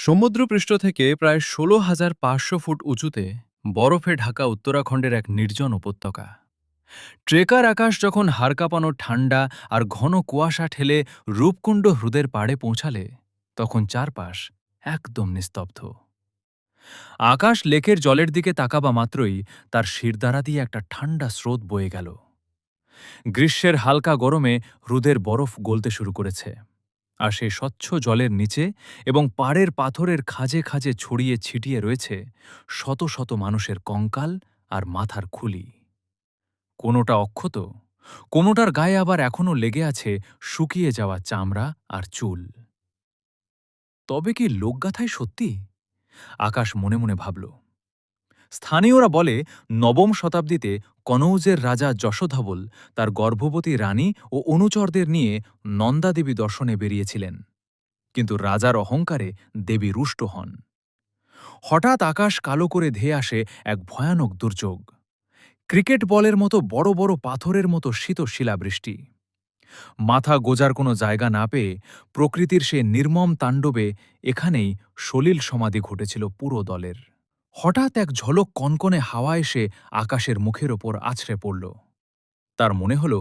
সমুদ্রপৃষ্ঠ থেকে প্রায় ১৬,৫০০ ফুট উঁচুতে বরফে ঢাকা উত্তরাখণ্ডের এক নির্জন উপত্যকা। ট্রেকার আকাশ যখন হাড় কাঁপানো ঠান্ডা আর ঘন কুয়াশা ঠেলে রূপকুণ্ড হ্রদের পাড়ে পৌঁছালে, তখন চারপাশ একদম নিস্তব্ধ। আকাশ লেকের জলের দিকে তাকাবা মাত্রই তার শিরদাঁড়া দিয়ে একটা ঠান্ডা স্রোত বয়ে গেল। গ্রীষ্মের হালকা গরমে হ্রদের বরফ গলতে শুরু করেছে, আর সেই স্বচ্ছ জলের নিচে এবং পাড়ের পাথরের খাঁজে খাঁজে ছড়িয়ে ছিটিয়ে রয়েছে শত শত মানুষের কঙ্কাল আর মাথার খুলি। কোনোটা অক্ষত, কোনোটার গায়ে আবার এখনও লেগে আছে শুকিয়ে যাওয়া চামড়া আর চুল। তবে কি লোকগাথাই সত্যি? আকাশ মনে মনে ভাবল। স্থানীয়রা বলে, নবম শতাব্দীতে কনৌজের রাজা যশোধবল তার গর্ভবতী রানী ও অনুচরদের নিয়ে নন্দাদেবী দর্শনে বেরিয়েছিলেন, কিন্তু রাজার অহংকারে দেবী রুষ্ট হন। হঠাৎ আকাশ কালো করে ধেয়ে আসে এক ভয়ানক দুর্যোগ। ক্রিকেট বলের মতো বড় বড় পাথরের মতো শীত শিলাবৃষ্টি। মাথা গোজার কোনো জায়গা না পেয়ে প্রকৃতির সে নির্মম তাণ্ডবে এখানেই সলিল সমাধি ঘটেছিল পুরো দলের। হঠাৎ এক ঝলক কনকনে হাওয়া এসে আকাশের মুখের ওপর আছড়ে পড়ল। তার মনে হল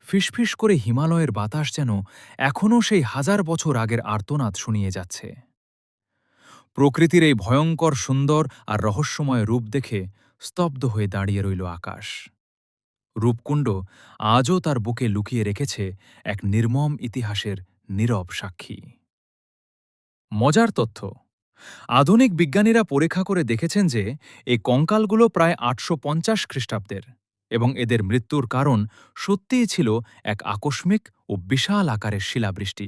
ফিসফিস করে হিমালয়ের বাতাস যেন এখনও সেই ১০০০ বছর আগের আর্তনাদ শুনিয়ে যাচ্ছে। প্রকৃতির এই ভয়ঙ্কর সুন্দর আর রহস্যময় রূপ দেখে স্তব্ধ হয়ে দাঁড়িয়ে রইল আকাশ। রূপকুণ্ড আজও তার বুকে লুকিয়ে রেখেছে এক নির্মম ইতিহাসের নীরব সাক্ষী। মজার তথ্য, আধুনিক বিজ্ঞানীরা পরীক্ষা করে দেখেছেন যে এই কঙ্কালগুলো প্রায় ৮৫০ খ্রিস্টাব্দের, এবং এদের মৃত্যুর কারণ সত্যিই ছিল এক আকস্মিক ও বিশাল আকারের শিলাবৃষ্টি।